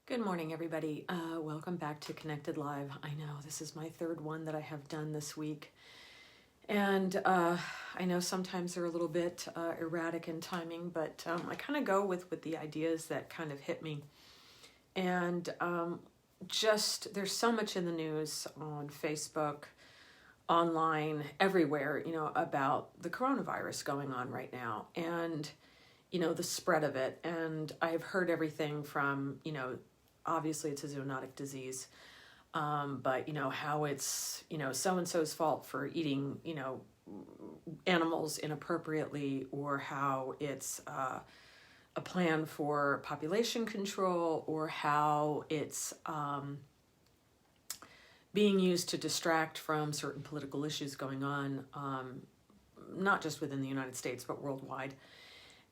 Good morning, everybody. Welcome back to Connected Live. I know this is my third one that I have done this week. And I know sometimes they're a little bit erratic in timing, but I kind of go with the ideas that kind of hit me. And just there's so much in the news on Facebook, online, everywhere, about the coronavirus going on right now. And the spread of it. And I've heard everything from, obviously it's a zoonotic disease, but how it's, so-and-so's fault for eating, animals inappropriately, or how it's a plan for population control, or how it's being used to distract from certain political issues going on, not just within the United States, but worldwide.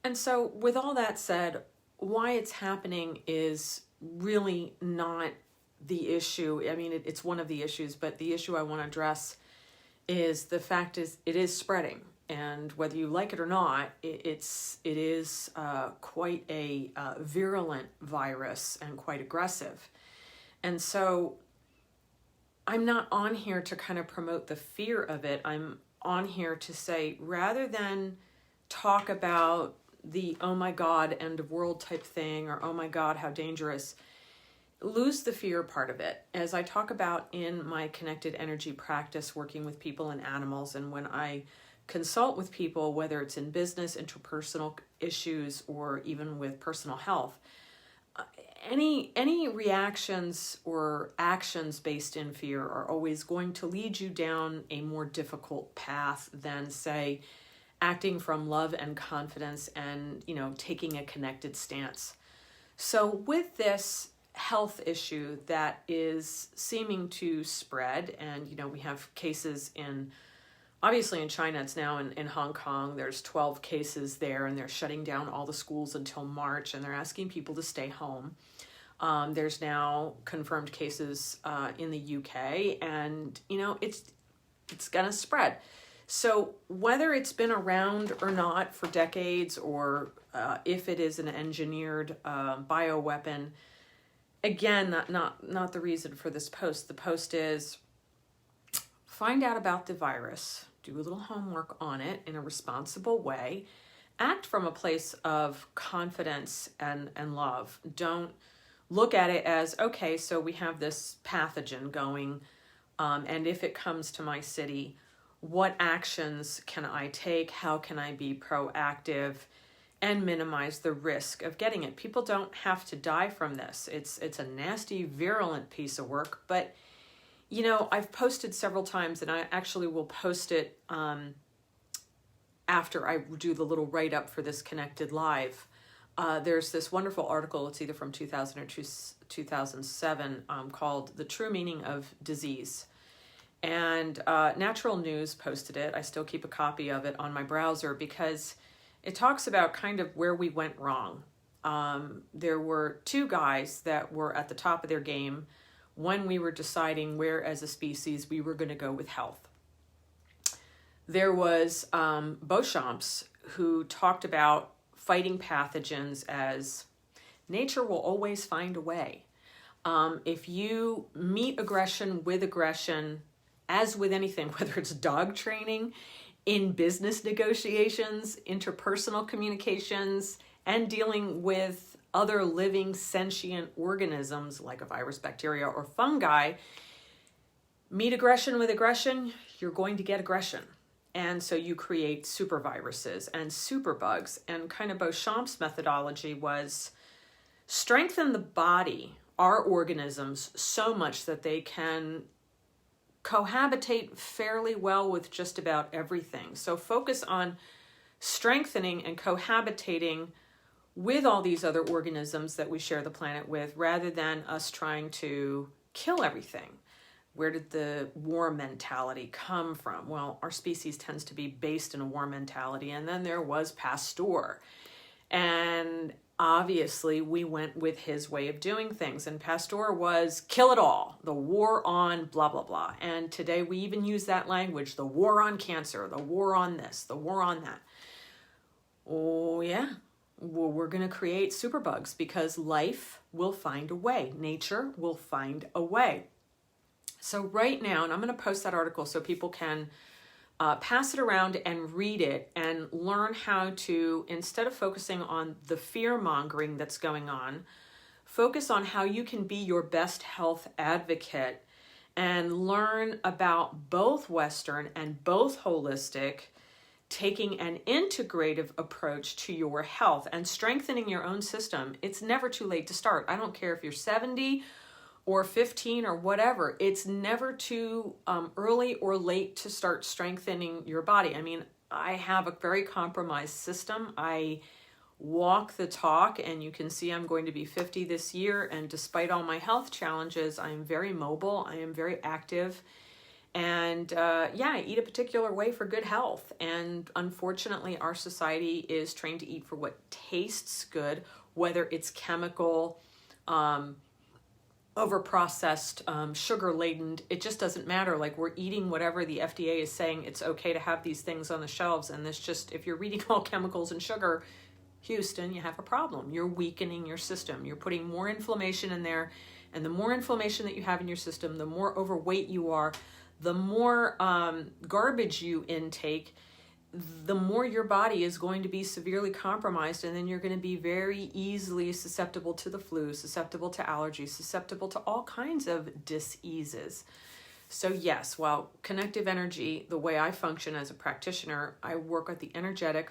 And so with all that said, why it's happening is really not the issue. I mean, it's one of the issues, but the issue I want to address is the fact is it is spreading. And whether you like it or not, it is quite a virulent virus and quite aggressive. And so I'm not on here to kind of promote the fear of it. I'm on here to say, rather than talk about the oh my God, end of world type thing, or oh my God, how dangerous, lose the fear part of it. As I talk about in my connected energy practice, working with people and animals, and when I consult with people, whether it's in business, interpersonal issues, or even with personal health, any reactions or actions based in fear are always going to lead you down a more difficult path than, say, acting from love and confidence and, taking a connected stance. So with this health issue that is seeming to spread, and, we have cases obviously in China, it's now in Hong Kong, there's 12 cases there, and they're shutting down all the schools until March, and they're asking people to stay home. There's now confirmed cases in the UK, and, it's going to spread. So whether it's been around or not for decades, or if it is an engineered bioweapon, again, not the reason for this post. The post is find out about the virus, do a little homework on it in a responsible way, act from a place of confidence and love. Don't look at it as, okay, so we have this pathogen going, and if it comes to my city, what actions can I take? How can I be proactive and minimize the risk of getting it? People don't have to die from this. It's a nasty, virulent piece of work, but I've posted several times, and I actually will post it after I do the little write-up for this Connected Live. There's this wonderful article, it's either from 2000 or 2007, called The True Meaning of Disease. And Natural News posted it. I still keep a copy of it on my browser because it talks about kind of where we went wrong. There were two guys that were at the top of their game when we were deciding where as a species we were going to go with health. There was Beauchamps, who talked about fighting pathogens as nature will always find a way. If you meet aggression with aggression, as with anything, whether it's dog training, in business negotiations, interpersonal communications, and dealing with other living sentient organisms like a virus, bacteria, or fungi, meet aggression with aggression, you're going to get aggression. And so you create super viruses and super bugs. And kind of Beauchamp's methodology was strengthen the body, our organisms, so much that they can cohabitate fairly well with just about everything. So focus on strengthening and cohabitating with all these other organisms that we share the planet with, rather than us trying to kill everything. Where did the war mentality come from? Well, our species tends to be based in a war mentality, and then there was Pasteur. And obviously we went with his way of doing things, and Pasteur was kill it all, the war on blah, blah, blah. And today we even use that language, the war on cancer, the war on this, the war on that. Oh yeah, well, we're going to create superbugs because life will find a way. Nature will find a way. So right now, and I'm going to post that article so people can pass it around and read it and learn how to, instead of focusing on the fear mongering that's going on, focus on how you can be your best health advocate and learn about both Western and both holistic, taking an integrative approach to your health and strengthening your own system. It's never too late to start. I don't care if you're 70 or 15 or whatever. It's never too early or late to start strengthening your body. I mean, I have a very compromised system. I walk the talk, and you can see I'm going to be 50 this year, and despite all my health challenges, I am very mobile, I am very active, and I eat a particular way for good health. And unfortunately, our society is trained to eat for what tastes good, whether it's chemical, overprocessed, sugar-laden, it just doesn't matter. Like, we're eating whatever the FDA is saying it's okay to have these things on the shelves, and this just, if you're reading all chemicals and sugar, Houston, you have a problem. You're weakening your system. You're putting more inflammation in there, and the more inflammation that you have in your system, the more overweight you are, the more garbage you intake, the more your body is going to be severely compromised, and then you're going to be very easily susceptible to the flu, susceptible to allergies, susceptible to all kinds of diseases. So yes, while connective energy, the way I function as a practitioner, I work at the energetic,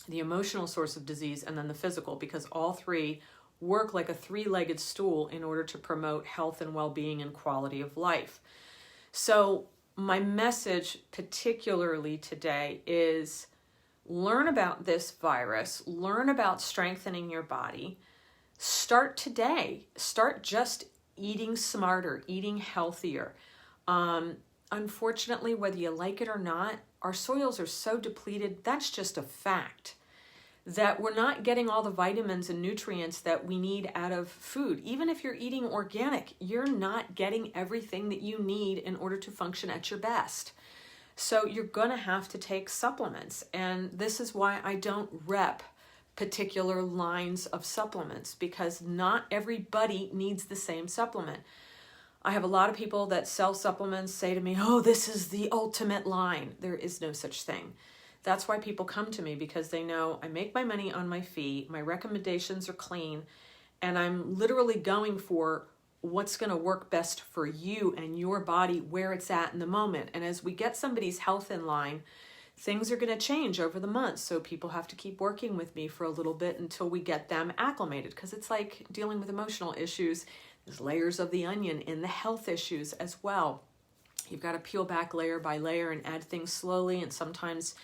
the emotional source of disease, and then the physical, because all three work like a three-legged stool in order to promote health and well-being and quality of life. So my message particularly today is learn about this virus, learn about strengthening your body. Start today. Start just eating smarter, eating healthier. Unfortunately, whether you like it or not, our soils are so depleted, that's just a fact, that we're not getting all the vitamins and nutrients that we need out of food. Even if you're eating organic, you're not getting everything that you need in order to function at your best. So you're going to have to take supplements. And this is why I don't rep particular lines of supplements, because not everybody needs the same supplement. I have a lot of people that sell supplements say to me, oh, this is the ultimate line. There is no such thing. That's why people come to me, because they know I make my money on my fee, my recommendations are clean, and I'm literally going for what's going to work best for you and your body, where it's at in the moment. And as we get somebody's health in line, things are going to change over the months. So people have to keep working with me for a little bit until we get them acclimated, because it's like dealing with emotional issues. There's layers of the onion in the health issues as well. You've got to peel back layer by layer and add things slowly, and sometimes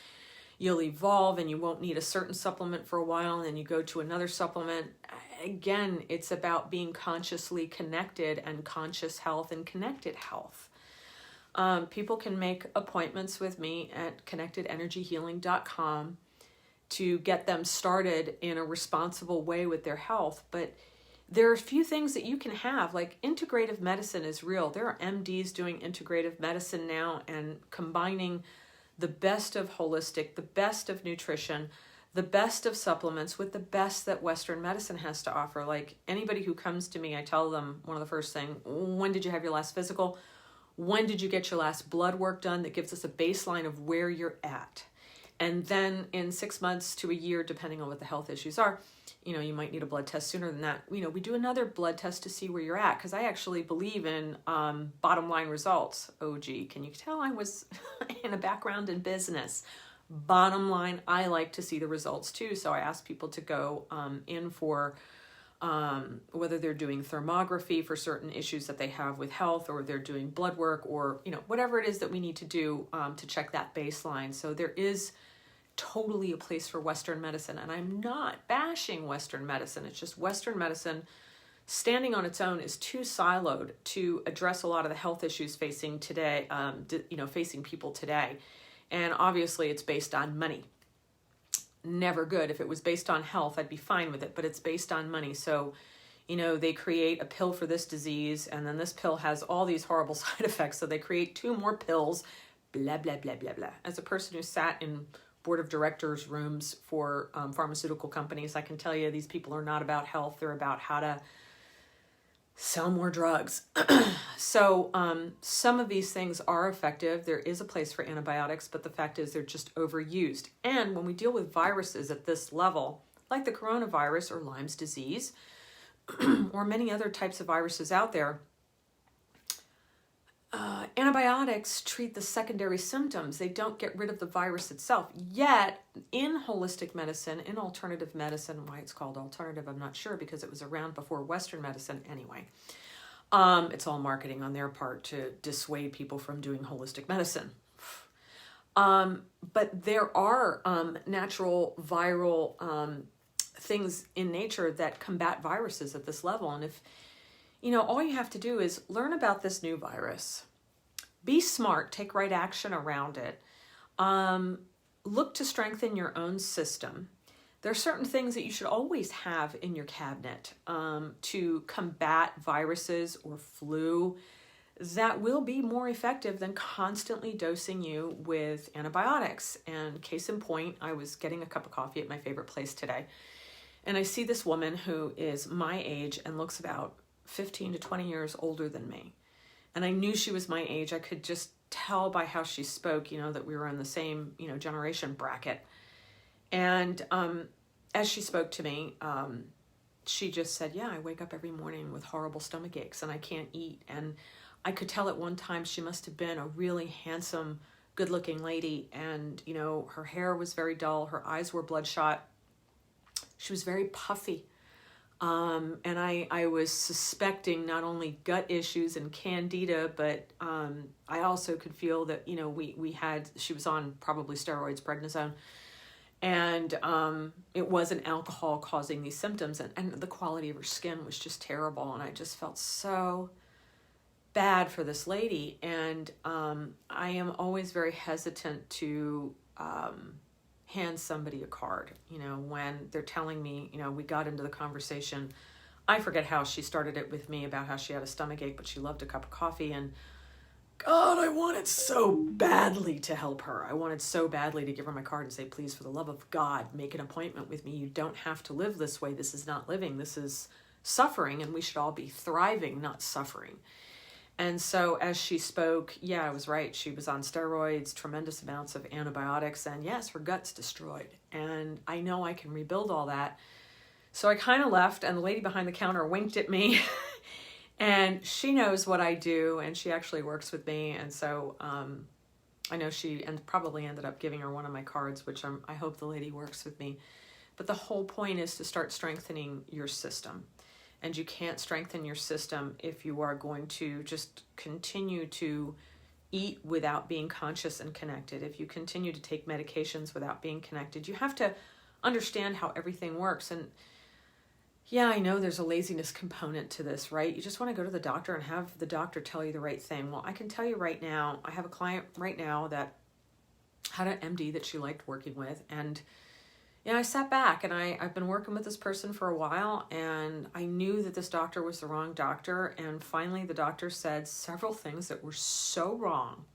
you'll evolve and you won't need a certain supplement for a while, and then you go to another supplement. Again, it's about being consciously connected, and conscious health and connected health. People can make appointments with me at connectedenergyhealing.com to get them started in a responsible way with their health. But there are a few things that you can have, like integrative medicine is real. There are MDs doing integrative medicine now and combining the best of holistic, the best of nutrition, the best of supplements with the best that Western medicine has to offer. Like anybody who comes to me, I tell them one of the first things, when did you have your last physical? When did you get your last blood work done? That gives us a baseline of where you're at. And then in 6 months to a year, depending on what the health issues are, you might need a blood test sooner than that. We do another blood test to see where you're at, because I actually believe in bottom line results. Oh, gee, can you tell I was in a background in business? Bottom line, I like to see the results too. So I ask people to go in for whether they're doing thermography for certain issues that they have with health, or they're doing blood work, or whatever it is that we need to do to check that baseline. So there is totally a place for Western medicine, and I'm not bashing Western medicine. It's just Western medicine standing on its own is too siloed to address a lot of the health issues facing today, facing people today. And obviously it's based on money. Never good. If it was based on health, I'd be fine with it, but it's based on money. So, they create a pill for this disease, and then this pill has all these horrible side effects. So they create 2 more pills, blah, blah, blah, blah, blah. As a person who sat in board of directors rooms for pharmaceutical companies. I can tell you these people are not about health. They're about how to sell more drugs. So some of these things are effective. There is a place for antibiotics, but the fact is they're just overused. And when we deal with viruses at this level, like the coronavirus or Lyme's disease, or many other types of viruses out there, antibiotics treat the secondary symptoms. They don't get rid of the virus itself. Yet, in holistic medicine, in alternative medicine, why it's called alternative, I'm not sure, because it was around before Western medicine anyway. It's all marketing on their part to dissuade people from doing holistic medicine. But there are natural viral things in nature that combat viruses at this level. And if, all you have to do is learn about this new virus. Be smart, take right action around it. Look to strengthen your own system. There are certain things that you should always have in your cabinet to combat viruses or flu that will be more effective than constantly dosing you with antibiotics. And case in point, I was getting a cup of coffee at my favorite place today, and I see this woman who is my age and looks about 15 to 20 years older than me. And I knew she was my age. I could just tell by how she spoke, that we were in the same, generation bracket. And as she spoke to me, she just said, yeah, I wake up every morning with horrible stomach aches and I can't eat. And I could tell at one time she must have been a really handsome, good-looking lady. And, her hair was very dull. Her eyes were bloodshot. She was very puffy. And I was suspecting not only gut issues and candida, but I also could feel that, she was on probably steroids, prednisone, and it wasn't alcohol causing these symptoms. And the quality of her skin was just terrible. And I just felt so bad for this lady. And I am always very hesitant to hand somebody a card, when they're telling me, we got into the conversation. I forget how she started it with me about how she had a stomach ache, but she loved a cup of coffee. And God, I wanted so badly to help her. I wanted so badly to give her my card and say, please, for the love of God, make an appointment with me. You don't have to live this way. This is not living. This is suffering, and we should all be thriving, not suffering. And so as she spoke, yeah, I was right. She was on steroids, tremendous amounts of antibiotics, and yes, her gut's destroyed. And I know I can rebuild all that. So I kind of left, and the lady behind the counter winked at me. And she knows what I do, and she actually works with me. And so I know she probably ended up giving her one of my cards, which I hope the lady works with me. But the whole point is to start strengthening your system. And you can't strengthen your system if you are going to just continue to eat without being conscious and connected. If you continue to take medications without being connected, you have to understand how everything works. And yeah, I know there's a laziness component to this, right? You just want to go to the doctor and have the doctor tell you the right thing. Well, I can tell you right now, I have a client right now that had an MD that she liked working with, and I sat back and I've been working with this person for a while, and I knew that this doctor was the wrong doctor. And finally the doctor said several things that were so wrong.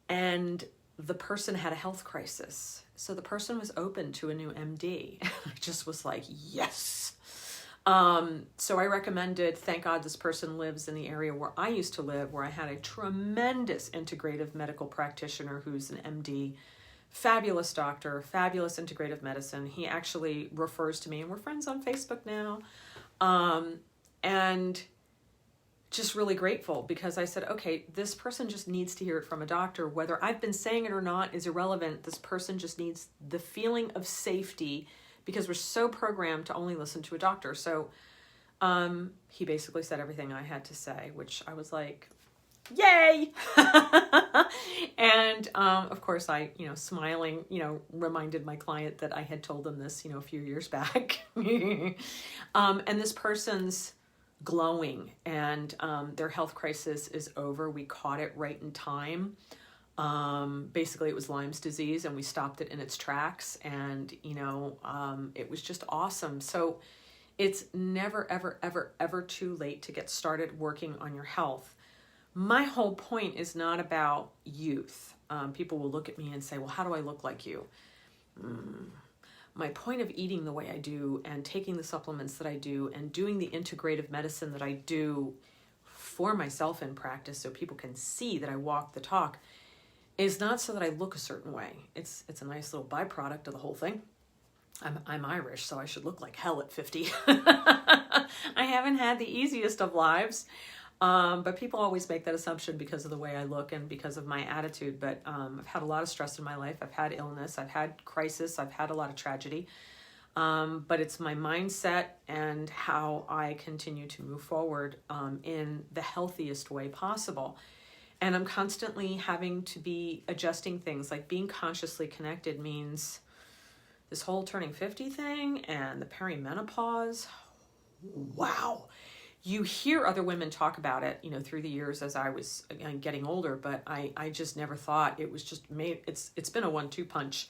And the person had a health crisis. So the person was open to a new MD. I just was like, yes. So I recommended, thank God this person lives in the area where I used to live, where I had a tremendous integrative medical practitioner who's an MD. Fabulous doctor, fabulous integrative medicine. He actually refers to me, and we're friends on Facebook now. And just really grateful, because I said, okay, this person just needs to hear it from a doctor. Whether I've been saying it or not is irrelevant. This person just needs the feeling of safety, because we're so programmed to only listen to a doctor. So he basically said everything I had to say, which I was like, yay. And of course I, smiling, reminded my client that I had told them this, a few years back. And this person's glowing, and their health crisis is over. We caught it right in time. Basically it was Lyme's disease, and we stopped it in its tracks, and it was just awesome. So it's never, ever, ever, ever too late to get started working on your health. My whole point is not about youth. People will look at me and say, well, how do I look like you? My point of eating the way I do and taking the supplements that I do and doing the integrative medicine that I do for myself in practice so people can see that I walk the talk is not so that I look a certain way. It's a nice little byproduct of the whole thing. I'm Irish, so I should look like hell at 50. I haven't had the easiest of lives. But people always make that assumption because of the way I look and because of my attitude. But I've had a lot of stress in my life. I've had illness. I've had crisis. I've had a lot of tragedy. But it's my mindset and how I continue to move forward in the healthiest way possible. And I'm constantly having to be adjusting things. Like being consciously connected means this whole turning 50 thing and the perimenopause. Wow. You hear other women talk about it, through the years as I was getting older, but I just never thought it was just made. It's been a 1-2 punch,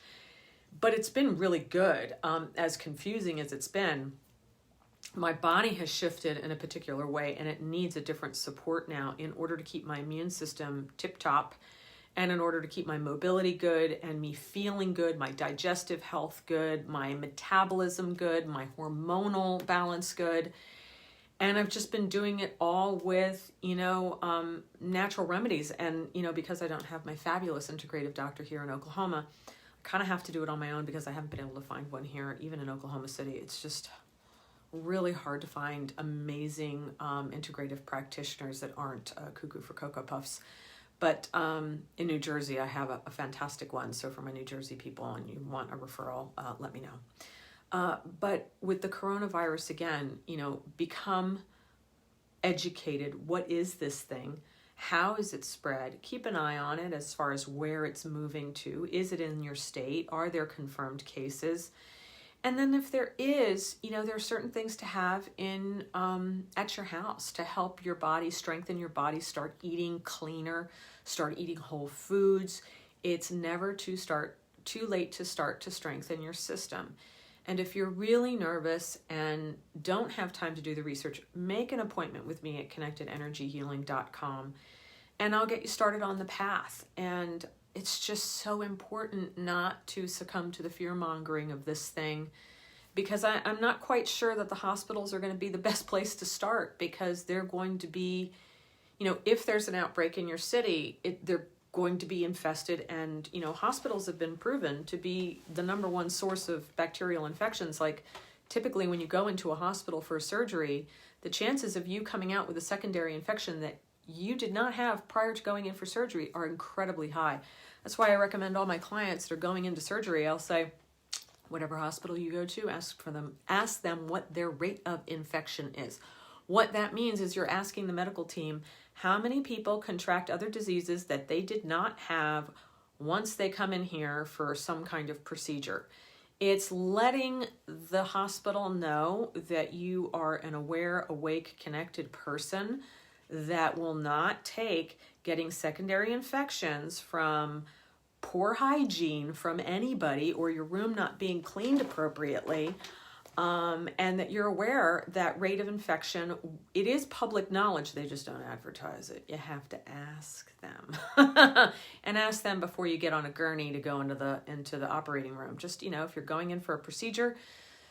but it's been really good. As confusing as it's been, my body has shifted in a particular way and it needs a different support now in order to keep my immune system tip top and in order to keep my mobility good and me feeling good, my digestive health good, my metabolism good, my hormonal balance good. And I've just been doing it all with, natural remedies. And, because I don't have my fabulous integrative doctor here in Oklahoma, I kind of have to do it on my own because I haven't been able to find one here, even in Oklahoma City. It's just really hard to find amazing integrative practitioners that aren't cuckoo for Cocoa Puffs. But in New Jersey, I have a fantastic one. So for my New Jersey people and you want a referral, let me know. But with the coronavirus, again, become educated. What is this thing? How is it spread? Keep an eye on it as far as where it's moving to. Is it in your state? Are there confirmed cases? And then if there is, there are certain things to have in at your house to help your body, strengthen your body, start eating cleaner, start eating whole foods. It's never too late to start to strengthen your system. And if you're really nervous and don't have time to do the research, make an appointment with me at connectedenergyhealing.com and I'll get you started on the path. And it's just so important not to succumb to the fear-mongering of this thing because I'm not quite sure that the hospitals are going to be the best place to start because they're going to be, if there's an outbreak in your city, they're going to be infested and hospitals have been proven to be the number one source of bacterial infections. Like typically when you go into a hospital for a surgery, the chances of you coming out with a secondary infection that you did not have prior to going in for surgery are incredibly high. That's why I recommend all my clients that are going into surgery, I'll say whatever hospital you go to, ask them what their rate of infection is. What that means is you're asking the medical team how many people contract other diseases that they did not have once they come in here for some kind of procedure. It's letting the hospital know that you are an aware, awake, connected person that will not take getting secondary infections from poor hygiene from anybody or your room not being cleaned appropriately. And that you're aware that rate of infection, it is public knowledge, they just don't advertise it. You have to ask them. And ask them before you get on a gurney to go into the operating room. Just, if you're going in for a procedure,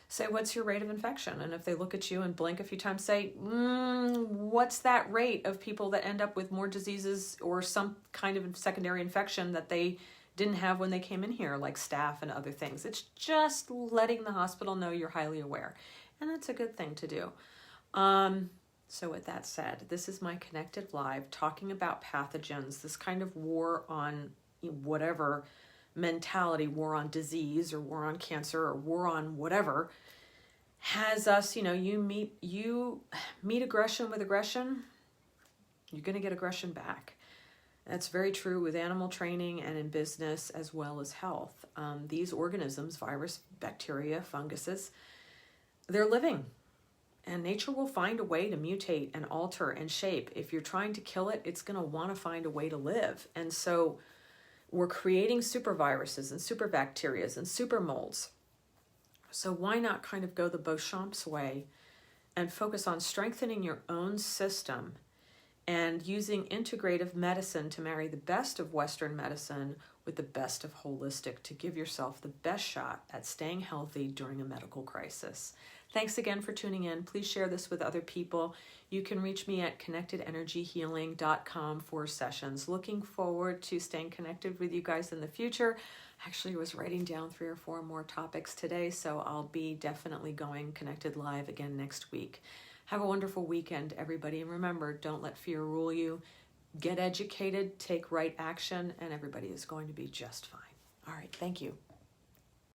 say, what's your rate of infection? And if they look at you and blink a few times, say, what's that rate of people that end up with more diseases or some kind of secondary infection that they didn't have when they came in here, like staph and other things. It's just letting the hospital know you're highly aware. And that's a good thing to do. So with that said, this is my Connected Live talking about pathogens, this kind of war on whatever mentality, war on disease or war on cancer or war on whatever, has us, you meet aggression with aggression, you're going to get aggression back. That's very true with animal training and in business as well as health. These organisms, virus, bacteria, funguses, they're living. And nature will find a way to mutate and alter and shape. If you're trying to kill it, it's going to want to find a way to live. And so we're creating super viruses and super bacterias and super molds. So why not kind of go the Beauchamp's way and focus on strengthening your own system and using integrative medicine to marry the best of Western medicine with the best of holistic to give yourself the best shot at staying healthy during a medical crisis. Thanks again for tuning in. Please share this with other people. You can reach me at connectedenergyhealing.com for sessions. Looking forward to staying connected with you guys in the future. Actually, I was writing down 3 or 4 more topics today, so I'll be definitely going connected live again next week. Have a wonderful weekend, everybody. And remember, don't let fear rule you. Get educated, take right action, and everybody is going to be just fine. All right, thank you.